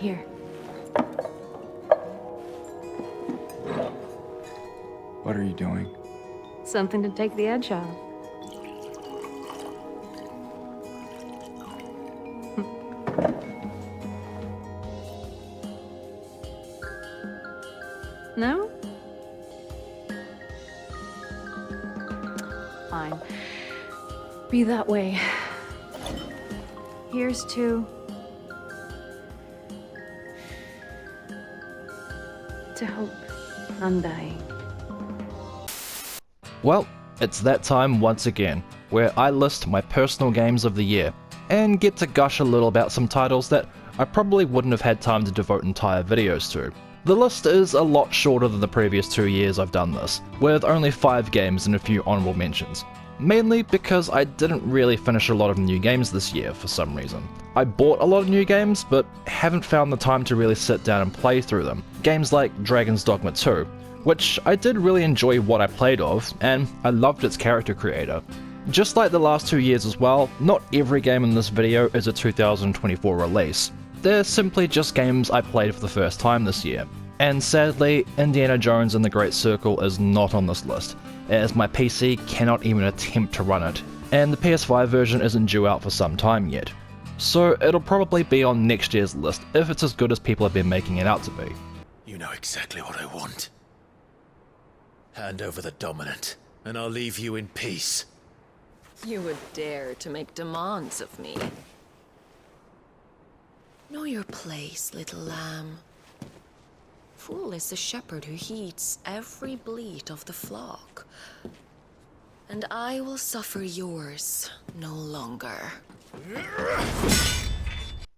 Here. What are you doing? Something to take the edge off. No? Fine. Be that way. Here's to hope, undying. Well, it's that time once again, where I list my personal games of the year, and get to gush a little about some titles that I probably wouldn't have had time to devote entire videos to. The list is a lot shorter than the previous 2 years I've done this, with only 5 games and a few honourable mentions. Mainly because I didn't really finish a lot of new games this year for some reason. I bought a lot of new games, but haven't found the time to really sit down and play through them. Games like Dragon's Dogma 2, which I did really enjoy what I played of, and I loved its character creator. Just like the last 2 years as well, not every game in this video is a 2024 release. They're simply just games I played for the first time this year. And sadly, Indiana Jones and the Great Circle is not on this list, as my PC cannot even attempt to run it, and the PS5 version isn't due out for some time yet. So it'll probably be on next year's list if it's as good as people have been making it out to be. You know exactly what I want. Hand over the Dominant, and I'll leave you in peace. You would dare to make demands of me. Know your place, little lamb. Fool is the shepherd who heeds every bleat of the flock. And I will suffer yours no longer.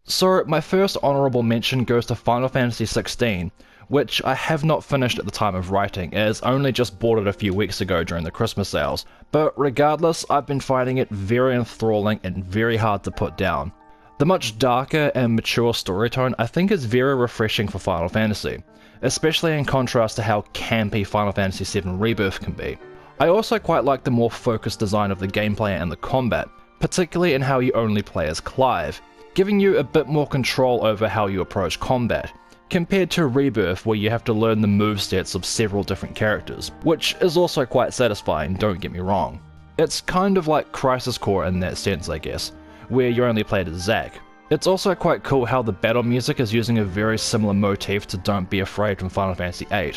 So my first honourable mention goes to Final Fantasy XVI, which I have not finished at the time of writing, as I only just bought it a few weeks ago during the Christmas sales, but regardless, I've been finding it very enthralling and very hard to put down. The much darker and mature story tone I think is very refreshing for Final Fantasy, especially in contrast to how campy Final Fantasy VII Rebirth can be. I also quite like the more focused design of the gameplay and the combat, particularly in how you only play as Clive, giving you a bit more control over how you approach combat, compared to Rebirth where you have to learn the movesets of several different characters, which is also quite satisfying, don't get me wrong. It's kind of like Crisis Core in that sense, I guess, where you only played as Zack. It's also quite cool how the battle music is using a very similar motif to Don't Be Afraid from Final Fantasy VIII.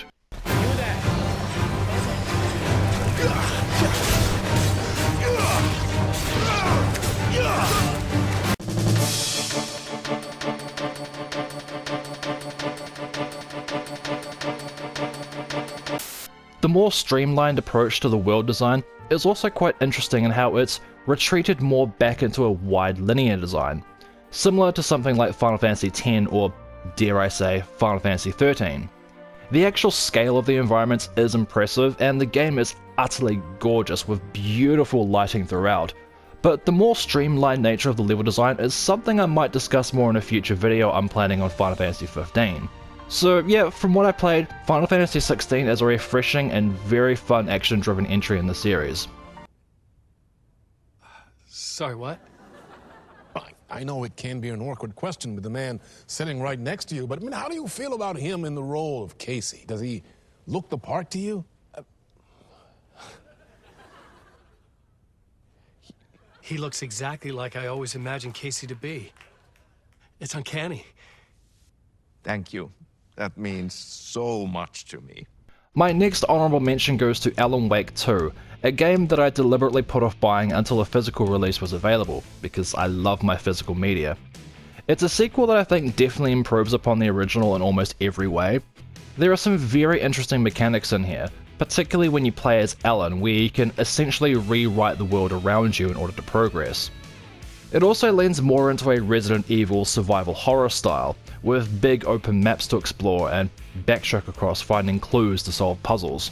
The more streamlined approach to the world design is also quite interesting in how it's retreated more back into a wide linear design, similar to something like Final Fantasy X or, dare I say, Final Fantasy XIII. The actual scale of the environments is impressive and the game is utterly gorgeous with beautiful lighting throughout, but the more streamlined nature of the level design is something I might discuss more in a future video I'm planning on Final Fantasy XV. So yeah, from what I played, Final Fantasy XVI is a refreshing and very fun action-driven entry in the series. Sorry, what? I know it can be an awkward question with the man sitting right next to you, but I mean, how do you feel about him in the role of Casey? Does he look the part to you? He looks exactly like I always imagined Casey to be. It's uncanny. Thank you. That means so much to me. My next honourable mention goes to Alan Wake 2, a game that I deliberately put off buying until a physical release was available, because I love my physical media. It's a sequel that I think definitely improves upon the original in almost every way. There are some very interesting mechanics in here, particularly when you play as Alan, where you can essentially rewrite the world around you in order to progress. It also leans more into a Resident Evil survival horror style, with big open maps to explore and backtrack across finding clues to solve puzzles.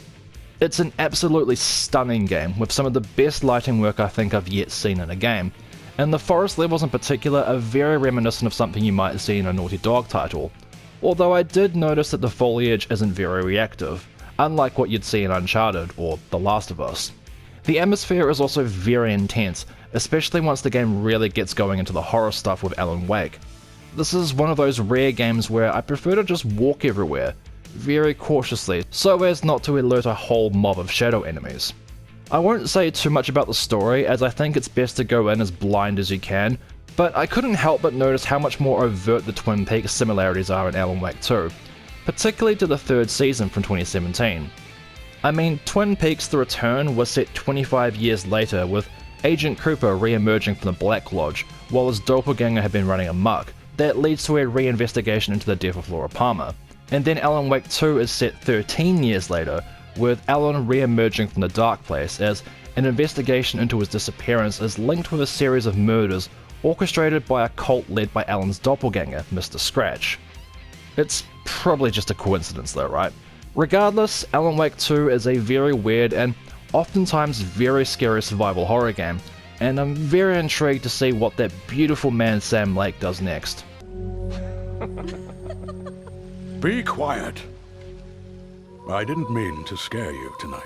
It's an absolutely stunning game, with some of the best lighting work I think I've yet seen in a game, and the forest levels in particular are very reminiscent of something you might see in a Naughty Dog title, although I did notice that the foliage isn't very reactive, unlike what you'd see in Uncharted or The Last of Us. The atmosphere is also very intense, especially once the game really gets going into the horror stuff with Alan Wake. This is one of those rare games where I prefer to just walk everywhere, very cautiously, so as not to alert a whole mob of shadow enemies. I won't say too much about the story, as I think it's best to go in as blind as you can, but I couldn't help but notice how much more overt the Twin Peaks similarities are in Alan Wake 2, particularly to the third season from 2017. I mean, Twin Peaks The Return was set 25 years later, with Agent Cooper re-emerging from the Black Lodge, while his doppelganger had been running amok. That leads to a re-investigation into the death of Laura Palmer. And then Alan Wake 2 is set 13 years later, with Alan re-emerging from the Dark Place, as an investigation into his disappearance is linked with a series of murders orchestrated by a cult led by Alan's doppelganger, Mr. Scratch. It's probably just a coincidence though, right? Regardless, Alan Wake 2 is a very weird and oftentimes very scary survival horror game, and I'm very intrigued to see what that beautiful man Sam Lake does next. Be quiet. I didn't mean to scare you tonight.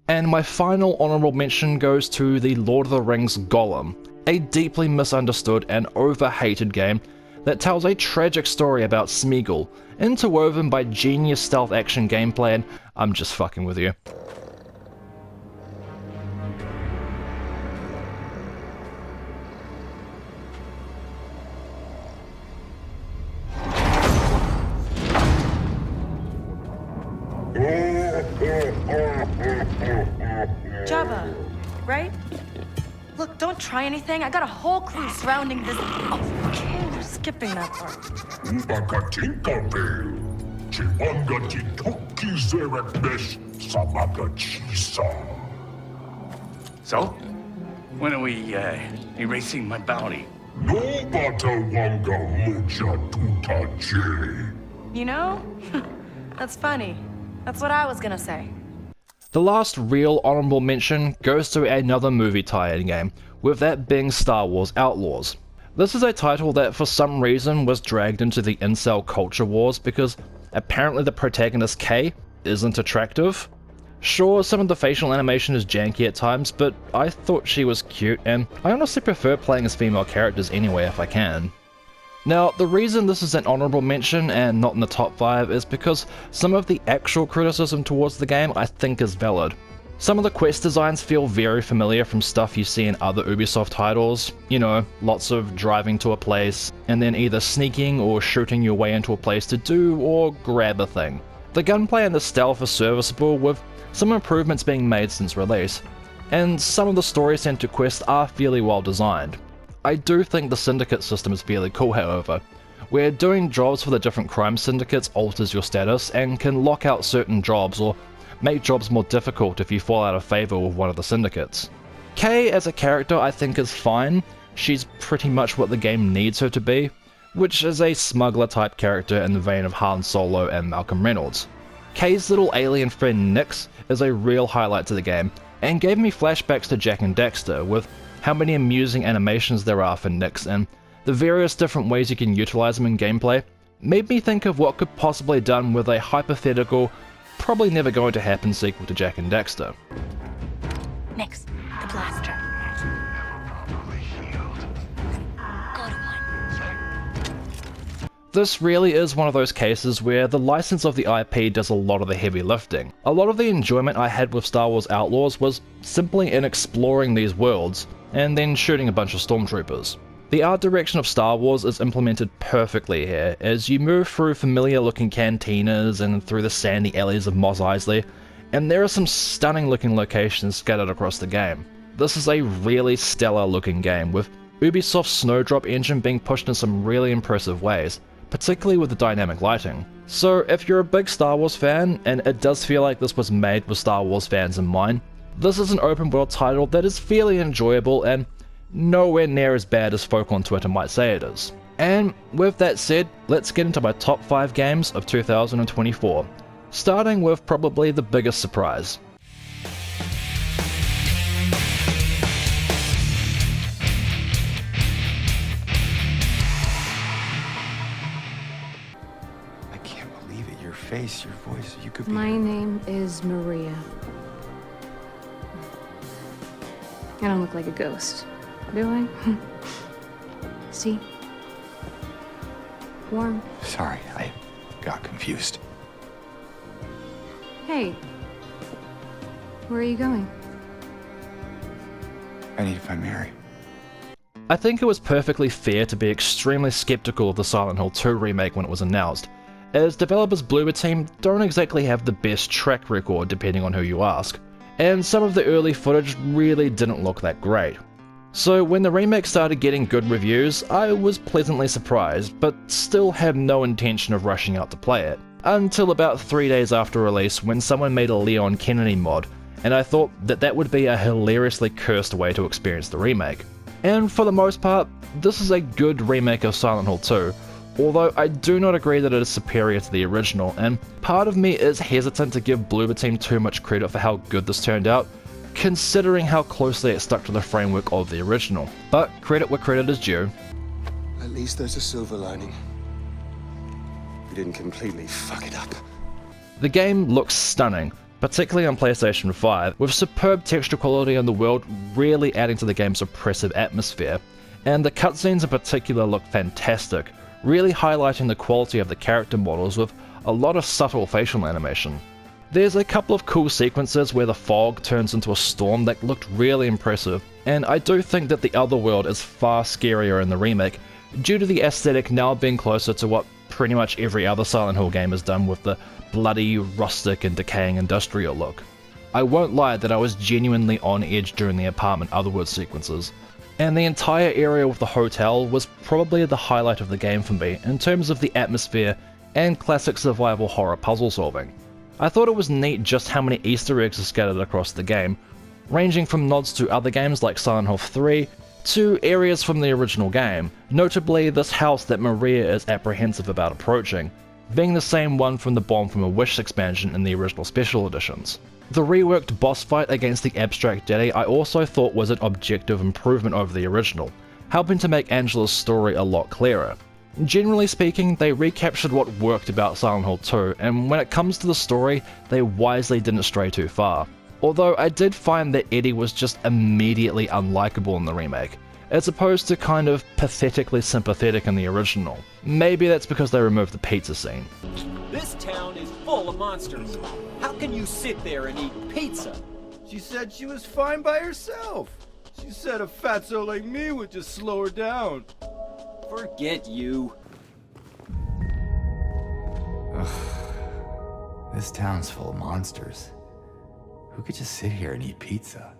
And my final honourable mention goes to the Lord of the Rings Gollum, a deeply misunderstood and over-hated game that tells a tragic story about Smeagol, interwoven by genius stealth action gameplay, and I'm just fucking with you. Java, right? Look, don't try anything. I got a whole clue surrounding this. Oh, okay, we're skipping that part. So? When are we, erasing my bounty? You know? That's funny. That's what I was gonna say. The last real honourable mention goes to another movie tie-in game, with that being Star Wars Outlaws. This is a title that for some reason was dragged into the incel culture wars because apparently the protagonist Kay isn't attractive. Sure, some of the facial animation is janky at times, but I thought she was cute, and I honestly prefer playing as female characters anyway if I can. Now, the reason this is an honourable mention and not in the top 5 is because some of the actual criticism towards the game I think is valid. Some of the quest designs feel very familiar from stuff you see in other Ubisoft titles, you know, lots of driving to a place, and then either sneaking or shooting your way into a place to do or grab a thing. The gunplay and the stealth are serviceable, with some improvements being made since release, and some of the story-centered quests are fairly well designed. I do think the syndicate system is fairly cool, however, where doing jobs for the different crime syndicates alters your status and can lock out certain jobs or make jobs more difficult if you fall out of favour with one of the syndicates. Kay as a character I think is fine. She's pretty much what the game needs her to be, which is a smuggler type character in the vein of Han Solo and Malcolm Reynolds. Kay's little alien friend Nyx is a real highlight to the game, and gave me flashbacks to Jak and Daxter, with how many amusing animations there are for Nyx, and the various different ways you can utilize them in gameplay, made me think of what could possibly be done with a hypothetical, probably never going to happen sequel to Jak and Daxter. Nyx, the blaster. Go to one. This really is one of those cases where the license of the IP does a lot of the heavy lifting. A lot of the enjoyment I had with Star Wars Outlaws was simply in exploring these worlds, and then shooting a bunch of stormtroopers. The art direction of Star Wars is implemented perfectly here, as you move through familiar looking cantinas and through the sandy alleys of Mos Eisley, and there are some stunning looking locations scattered across the game. This is a really stellar looking game, with Ubisoft's Snowdrop engine being pushed in some really impressive ways, particularly with the dynamic lighting. So if you're a big Star Wars fan, and it does feel like this was made with Star Wars fans in mind, this is an open world title that is fairly enjoyable and nowhere near as bad as folk on Twitter might say it is. And with that said, let's get into my top 5 games of 2024, starting with probably the biggest surprise. I can't believe it. Your face, your voice, you could be... My name is Maria. I don't look like a ghost, do I? See? Warm. Sorry, I got confused. Hey. Where are you going? I need to find Mary. I think it was perfectly fair to be extremely skeptical of the Silent Hill 2 remake when it was announced, as developers Bloober Team don't exactly have the best track record depending on who you ask, and some of the early footage really didn't look that great. So when the remake started getting good reviews, I was pleasantly surprised, but still had no intention of rushing out to play it, until about 3 days after release when someone made a Leon Kennedy mod, and I thought that that would be a hilariously cursed way to experience the remake. And for the most part, this is a good remake of Silent Hill 2, although I do not agree that it is superior to the original, and part of me is hesitant to give Bloober Team too much credit for how good this turned out, considering how closely it stuck to the framework of the original. But credit where credit is due. At least there's a silver lining. We didn't completely fuck it up. The game looks stunning, particularly on PlayStation 5, with superb texture quality in the world really adding to the game's oppressive atmosphere, and the cutscenes in particular look fantastic, really highlighting the quality of the character models with a lot of subtle facial animation. There's a couple of cool sequences where the fog turns into a storm that looked really impressive, and I do think that the other world is far scarier in the remake, due to the aesthetic now being closer to what pretty much every other Silent Hill game has done with the bloody, rustic and decaying industrial look. I won't lie that I was genuinely on edge during the apartment otherworld sequences, and the entire area with the hotel was probably the highlight of the game for me in terms of the atmosphere and classic survival horror puzzle solving. I thought it was neat just how many Easter eggs are scattered across the game, ranging from nods to other games like Silent Hill 3 to areas from the original game, notably this house that Maria is apprehensive about approaching, being the same one from the Bomb from a Wish expansion in the original special editions. The reworked boss fight against the Abstract Daddy I also thought was an objective improvement over the original, helping to make Angela's story a lot clearer. Generally speaking, they recaptured what worked about Silent Hill 2, and when it comes to the story, they wisely didn't stray too far. Although I did find that Eddie was just immediately unlikable in the remake, as opposed to kind of pathetically sympathetic in the original. Maybe that's because they removed the pizza scene. This town is full of monsters. How can you sit there and eat pizza? She said she was fine by herself. She said a fatso like me would just slow her down. Forget you. Ugh. This town's full of monsters. Who could just sit here and eat pizza?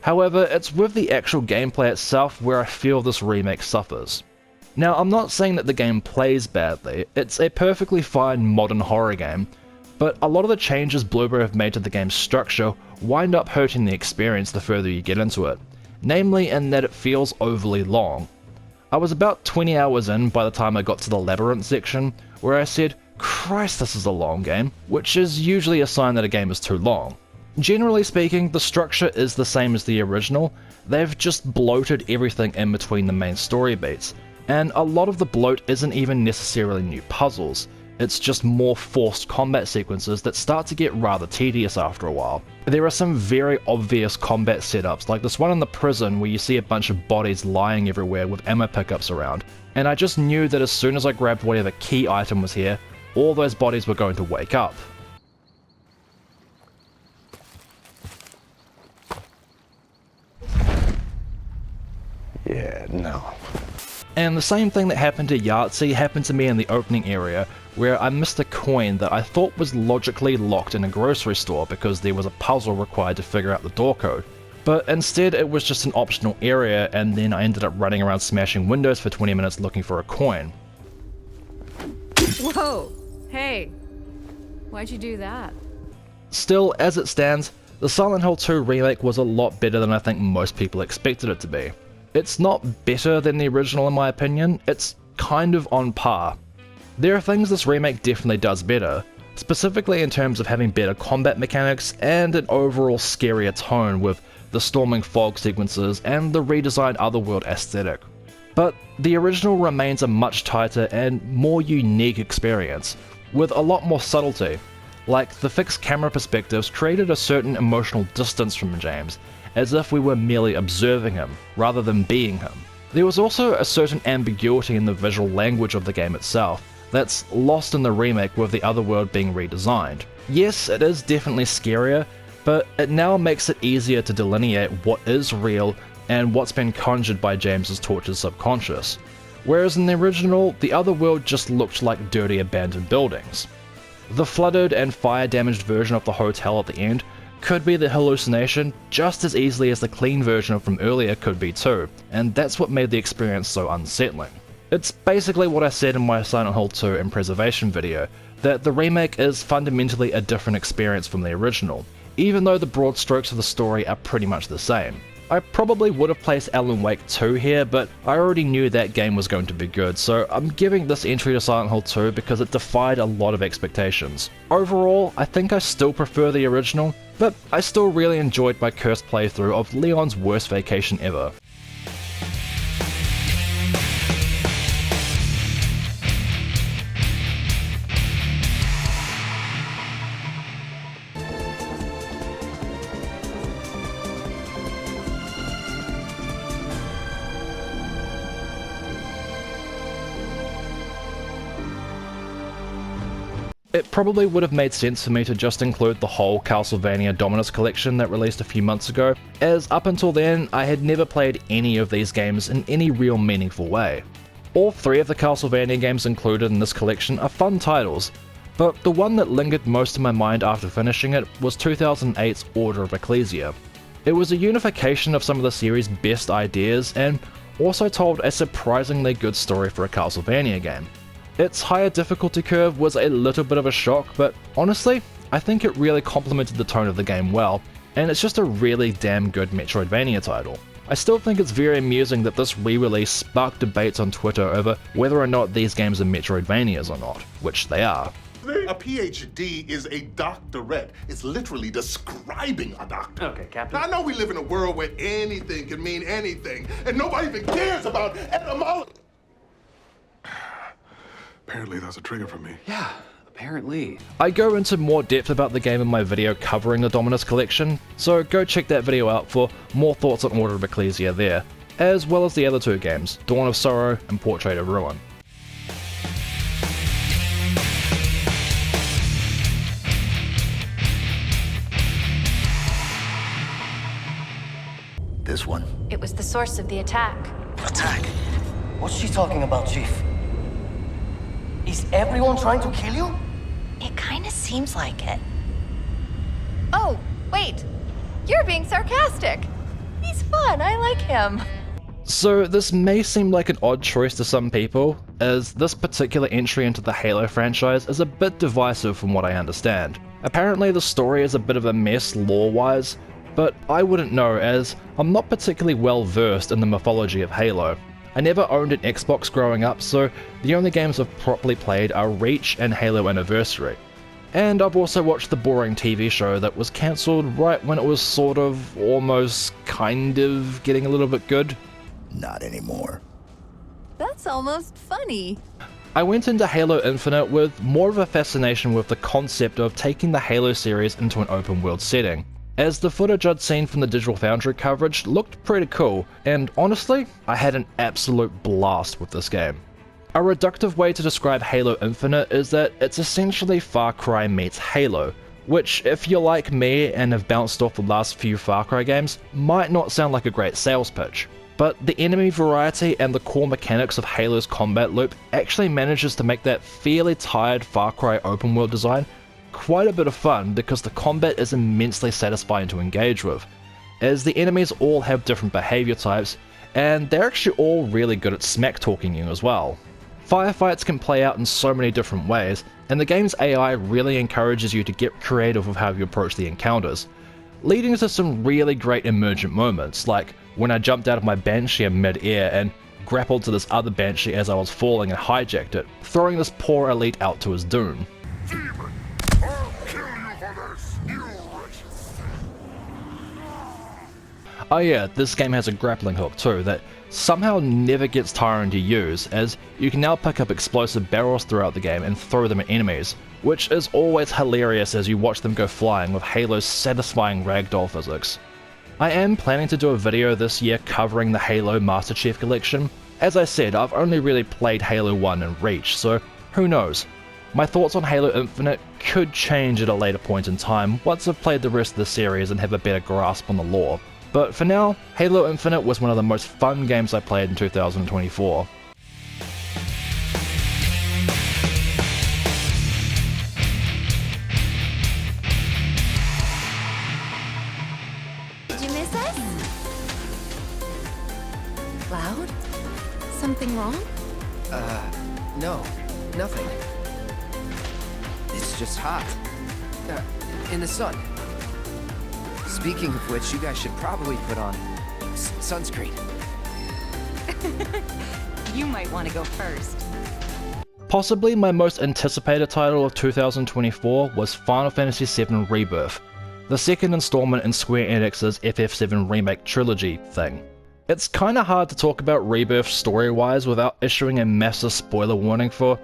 However, it's with the actual gameplay itself where I feel this remake suffers. Now, I'm not saying that the game plays badly, it's a perfectly fine modern horror game, but a lot of the changes Bloober have made to the game's structure wind up hurting the experience the further you get into it, namely in that it feels overly long. I was about 20 hours in by the time I got to the labyrinth section, where I said, Christ, this is a long game, which is usually a sign that a game is too long. Generally speaking, the structure is the same as the original, they've just bloated everything in between the main story beats, and a lot of the bloat isn't even necessarily new puzzles, it's just more forced combat sequences that start to get rather tedious after a while. There are some very obvious combat setups, like this one in the prison where you see a bunch of bodies lying everywhere with ammo pickups around, and I just knew that as soon as I grabbed whatever key item was here, all those bodies were going to wake up. Yeah, no. And the same thing that happened to Yahtzee happened to me in the opening area, where I missed a coin that I thought was logically locked in a grocery store because there was a puzzle required to figure out the door code. But instead it was just an optional area, and then I ended up running around smashing windows for 20 minutes looking for a coin. Whoa! Hey! Why'd you do that? Still, as it stands, the Silent Hill 2 remake was a lot better than I think most people expected it to be. It's not better than the original in my opinion, it's kind of on par. There are things this remake definitely does better, specifically in terms of having better combat mechanics and an overall scarier tone with the storming fog sequences and the redesigned Otherworld aesthetic. But the original remains a much tighter and more unique experience, with a lot more subtlety. Like, the fixed camera perspectives created a certain emotional distance from James, as if we were merely observing him, rather than being him. There was also a certain ambiguity in the visual language of the game itself that's lost in the remake with the other world being redesigned. Yes, it is definitely scarier, but it now makes it easier to delineate what is real and what's been conjured by James's tortured subconscious. Whereas in the original, the other world just looked like dirty abandoned buildings. The flooded and fire-damaged version of the hotel at the end could be the hallucination just as easily as the clean version from earlier could be too, and that's what made the experience so unsettling. It's basically what I said in my Silent Hill 2 and Preservation video, that the remake is fundamentally a different experience from the original, even though the broad strokes of the story are pretty much the same. I probably would have placed Alan Wake 2 here, but I already knew that game was going to be good, so I'm giving this entry to Silent Hill 2 because it defied a lot of expectations. Overall, I think I still prefer the original, but I still really enjoyed my cursed playthrough of Leon's worst vacation ever. It probably would have made sense for me to just include the whole Castlevania Dominus collection that released a few months ago, as up until then I had never played any of these games in any real meaningful way. All three of the Castlevania games included in this collection are fun titles, but the one that lingered most in my mind after finishing it was 2008's Order of Ecclesia. It was a unification of some of the series' best ideas and also told a surprisingly good story for a Castlevania game. Its higher difficulty curve was a little bit of a shock, but honestly, I think it really complemented the tone of the game well, and it's just a really damn good Metroidvania title. I still think it's very amusing that this re-release sparked debates on Twitter over whether or not these games are Metroidvanias or not, which they are. A PhD is a doctorate. It's literally describing a doctor. Okay, Captain. Now, I know we live in a world where anything can mean anything, and nobody even cares about etymology. Apparently that's a trigger for me. Yeah, apparently. I go into more depth about the game in my video covering the Dominus collection, so go check that video out for more thoughts on Order of Ecclesia there, as well as the other two games, Dawn of Sorrow and Portrait of Ruin. This one. It was the source of the attack. Attack? What's she talking about, Chief? Is everyone trying to kill you? It kinda seems like it. Oh, wait. You're being sarcastic. He's fun, I like him. So this may seem like an odd choice to some people, as this particular entry into the Halo franchise is a bit divisive from what I understand. Apparently the story is a bit of a mess lore-wise, but I wouldn't know as I'm not particularly well versed in the mythology of Halo. I never owned an Xbox growing up, so the only games I've properly played are Reach and Halo Anniversary. And I've also watched the boring TV show that was cancelled right when it was sort of, almost, kind of getting a little bit good. Not anymore. That's almost funny. I went into Halo Infinite with more of a fascination with the concept of taking the Halo series into an open world setting, as the footage I'd seen from the Digital Foundry coverage looked pretty cool, and honestly, I had an absolute blast with this game. A reductive way to describe Halo Infinite is that it's essentially Far Cry meets Halo, which, if you're like me and have bounced off the last few Far Cry games, might not sound like a great sales pitch. But the enemy variety and the core mechanics of Halo's combat loop actually manages to make that fairly tired Far Cry open world design quite a bit of fun because the combat is immensely satisfying to engage with, as the enemies all have different behavior types, and they're actually all really good at smack talking you as well. Firefights can play out in so many different ways, and the game's AI really encourages you to get creative with how you approach the encounters, leading to some really great emergent moments, like when I jumped out of my Banshee in mid-air and grappled to this other Banshee as I was falling and hijacked it, throwing this poor elite out to his doom. Oh yeah, this game has a grappling hook too that somehow never gets tiring to use, as you can now pick up explosive barrels throughout the game and throw them at enemies, which is always hilarious as you watch them go flying with Halo's satisfying ragdoll physics. I am planning to do a video this year covering the Halo Master Chief Collection. As I said, I've only really played Halo 1 and Reach, so who knows? My thoughts on Halo Infinite could change at a later point in time once I've played the rest of the series and have a better grasp on the lore. But for now, Halo Infinite was one of the most fun games I played in 2024. Did you miss us? Cloud? Something wrong? No, nothing. It's just hot. In the sun. Speaking of which, you guys should probably put on sunscreen. You might want to go first. Possibly my most anticipated title of 2024 was Final Fantasy VII Rebirth, the second installment in Square Enix's FF7 Remake trilogy thing. It's kinda hard to talk about Rebirth story-wise without issuing a massive spoiler warning for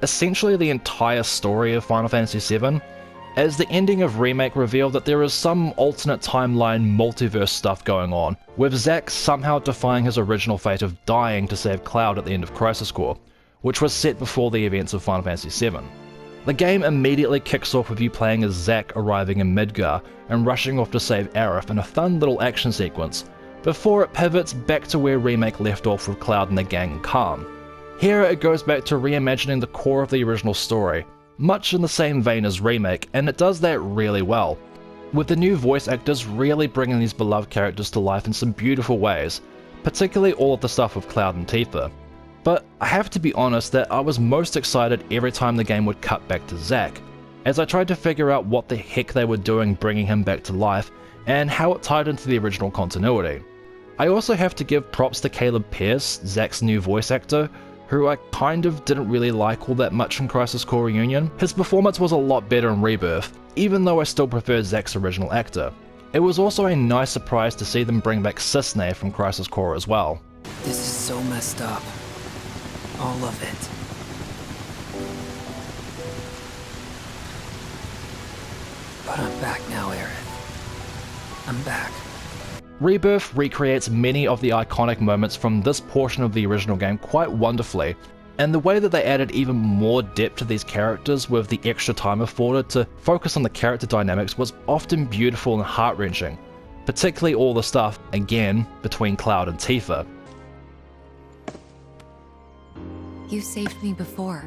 essentially the entire story of Final Fantasy VII, as the ending of Remake revealed that there is some alternate timeline multiverse stuff going on, with Zack somehow defying his original fate of dying to save Cloud at the end of Crisis Core, which was set before the events of Final Fantasy VII. The game immediately kicks off with you playing as Zack arriving in Midgar and rushing off to save Aerith in a fun little action sequence, before it pivots back to where Remake left off with Cloud and the gang in Calm. Here it goes back to reimagining the core of the original story, much in the same vein as Remake, and it does that really well, with the new voice actors really bringing these beloved characters to life in some beautiful ways, particularly all of the stuff with Cloud and Tifa. But I have to be honest that I was most excited every time the game would cut back to Zack, as I tried to figure out what the heck they were doing bringing him back to life, and how it tied into the original continuity. I also have to give props to Caleb Pierce, Zack's new voice actor, who I kind of didn't really like all that much in Crisis Core Reunion. His performance was a lot better in Rebirth, even though I still prefer Zack's original actor. It was also a nice surprise to see them bring back Cisne from Crisis Core as well. This is so messed up. All of it. But I'm back now, Aerith. I'm back. Rebirth recreates many of the iconic moments from this portion of the original game quite wonderfully, and the way that they added even more depth to these characters with the extra time afforded to focus on the character dynamics was often beautiful and heart-wrenching, particularly all the stuff, again, between Cloud and Tifa. You saved me before.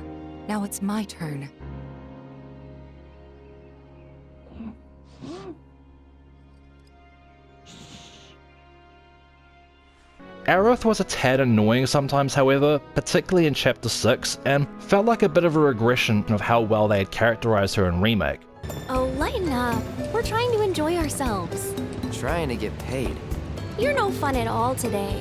Now it's my turn. Aerith was a tad annoying sometimes, however, particularly in Chapter 6, and felt like a bit of a regression of how well they had characterized her in Remake. Oh, lighten up. We're trying to enjoy ourselves. Trying to get paid. You're no fun at all today.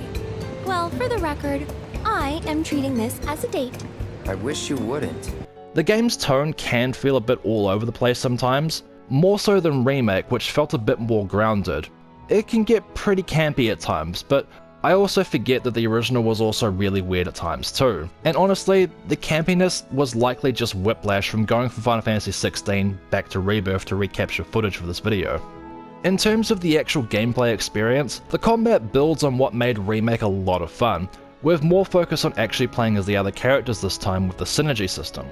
Well, for the record, I am treating this as a date. I wish you wouldn't. The game's tone can feel a bit all over the place sometimes, more so than Remake, which felt a bit more grounded. It can get pretty campy at times, but I also forget that the original was also really weird at times too. And honestly, the campiness was likely just whiplash from going from Final Fantasy XVI back to Rebirth to recapture footage for this video. In terms of the actual gameplay experience, the combat builds on what made Remake a lot of fun, with more focus on actually playing as the other characters this time with the synergy system.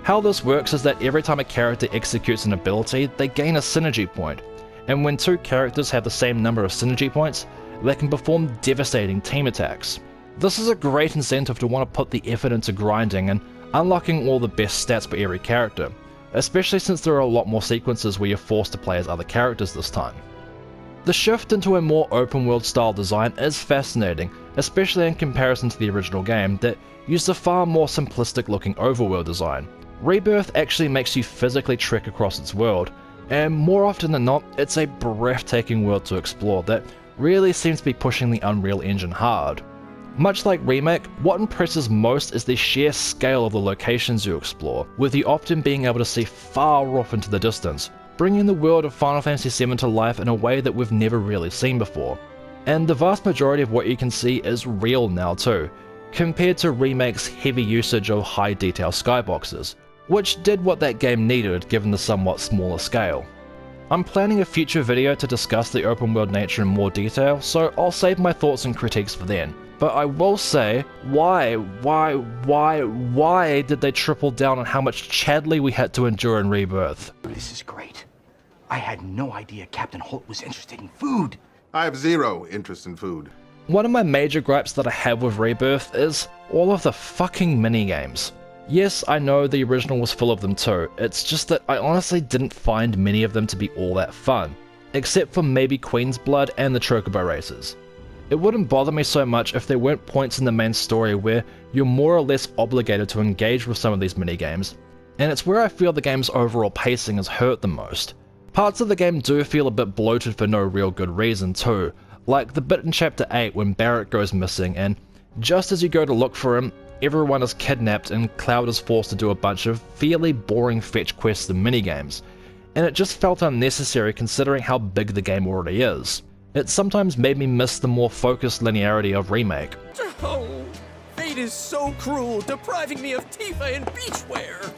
How this works is that every time a character executes an ability, they gain a synergy point, and when two characters have the same number of synergy points, they can perform devastating team attacks. This is a great incentive to want to put the effort into grinding and unlocking all the best stats for every character, especially since there are a lot more sequences where you're forced to play as other characters this time. The shift into a more open world style design is fascinating, especially in comparison to the original game that used a far more simplistic looking overworld design. Rebirth actually makes you physically trek across its world, and more often than not, it's a breathtaking world to explore that really seems to be pushing the Unreal Engine hard. Much like Remake, what impresses most is the sheer scale of the locations you explore, with you often being able to see far off into the distance, bringing the world of Final Fantasy VII to life in a way that we've never really seen before. And the vast majority of what you can see is real now too, compared to Remake's heavy usage of high detail skyboxes, which did what that game needed given the somewhat smaller scale. I'm planning a future video to discuss the open world nature in more detail, so I'll save my thoughts and critiques for then. But I will say, why did they triple down on how much Chadley we had to endure in Rebirth? This is great. I had no idea Captain Holt was interested in food. I have zero interest in food. One of my major gripes that I have with Rebirth is all of the fucking minigames. Yes, I know the original was full of them too, it's just that I honestly didn't find many of them to be all that fun, except for maybe Queen's Blood and the Chocobo races. It wouldn't bother me so much if there weren't points in the main story where you're more or less obligated to engage with some of these minigames, and it's where I feel the game's overall pacing is hurt the most. Parts of the game do feel a bit bloated for no real good reason too, like the bit in Chapter 8 when Barrett goes missing and just as you go to look for him, everyone is kidnapped and Cloud is forced to do a bunch of fairly boring fetch quests and minigames, and it just felt unnecessary considering how big the game already is. It sometimes made me miss the more focused linearity of Remake. Oh, fate is so cruel, depriving me of Tifa and beachwear!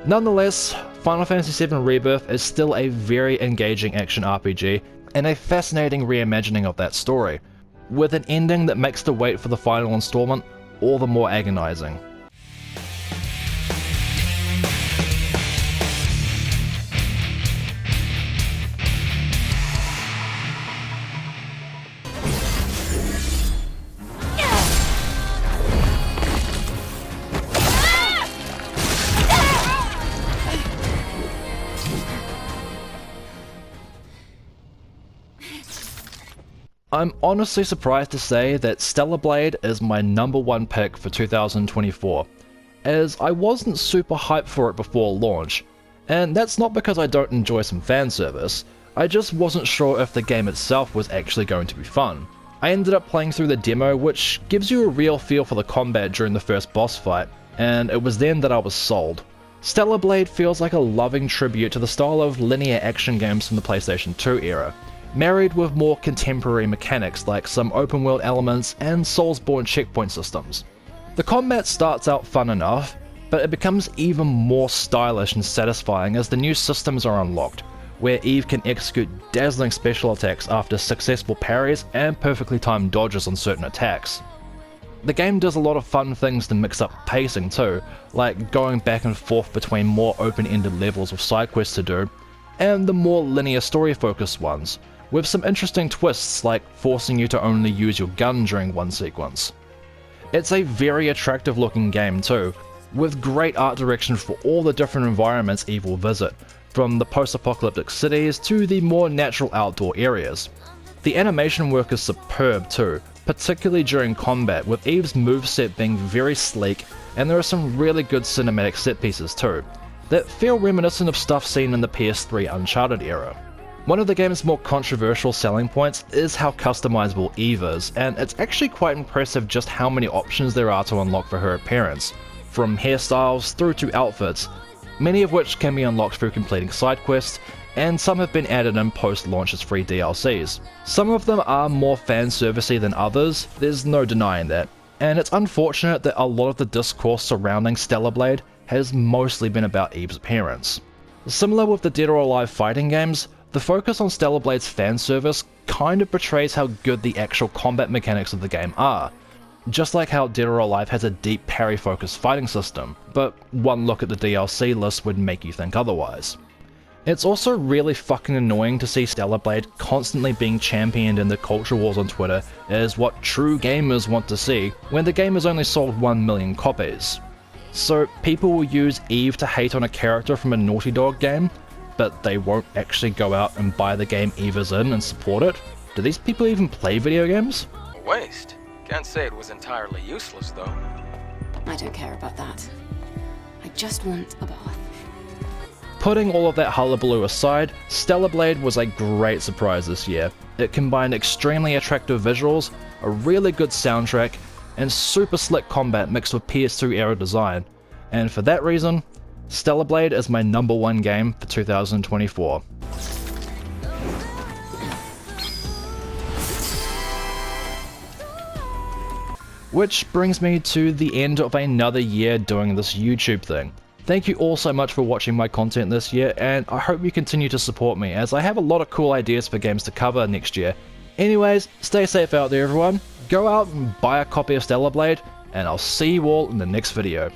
Nonetheless, Final Fantasy VII Rebirth is still a very engaging action RPG and a fascinating reimagining of that story, with an ending that makes the wait for the final installment all the more agonizing. I'm honestly surprised to say that Stellar Blade is my #1 pick for 2024, as I wasn't super hyped for it before launch, and that's not because I don't enjoy some fan service, I just wasn't sure if the game itself was actually going to be fun. I ended up playing through the demo, which gives you a real feel for the combat during the first boss fight, and it was then that I was sold. Stellar Blade feels like a loving tribute to the style of linear action games from the PlayStation 2 era, married with more contemporary mechanics like some open world elements and Soulsborne checkpoint systems. The combat starts out fun enough, but it becomes even more stylish and satisfying as the new systems are unlocked, where Eve can execute dazzling special attacks after successful parries and perfectly timed dodges on certain attacks. The game does a lot of fun things to mix up pacing too, like going back and forth between more open-ended levels of side quests to do, and the more linear story-focused ones, with some interesting twists like forcing you to only use your gun during one sequence. It's a very attractive looking game too, with great art direction for all the different environments Eve will visit, from the post-apocalyptic cities to the more natural outdoor areas. The animation work is superb too, particularly during combat, with Eve's moveset being very sleek, and there are some really good cinematic set pieces too, that feel reminiscent of stuff seen in the PS3 Uncharted era. One of the game's more controversial selling points is how customizable Eve is, and it's actually quite impressive just how many options there are to unlock for her appearance, from hairstyles through to outfits, many of which can be unlocked through completing side quests, and some have been added in post-launch as free DLCs. Some of them are more fan-servicey than others, there's no denying that, and it's unfortunate that a lot of the discourse surrounding Stellar Blade has mostly been about Eve's appearance. Similar with the Dead or Alive fighting games, the focus on Stellar Blade's fan service kind of betrays how good the actual combat mechanics of the game are, just like how Dead or Alive has a deep parry-focused fighting system, but one look at the DLC list would make you think otherwise. It's also really fucking annoying to see Stellar Blade constantly being championed in the culture wars on Twitter as what true gamers want to see when the game has only sold 1 million copies. So people will use Eve to hate on a character from a Naughty Dog game, but they won't actually go out and buy the game Eve is in and support it? Do these people even play video games? A waste. Can't say it was entirely useless, though. I don't care about that. I just want a bath. Putting all of that hullabaloo aside, Stellar Blade was a great surprise this year. It combined extremely attractive visuals, a really good soundtrack, and super slick combat mixed with PS2 era design, and for that reason, Stellar Blade is my #1 game for 2024. Which brings me to the end of another year doing this YouTube thing. Thank you all so much for watching my content this year, and I hope you continue to support me as I have a lot of cool ideas for games to cover next year. Anyways, stay safe out there everyone, go out and buy a copy of Stellar Blade, and I'll see you all in the next video.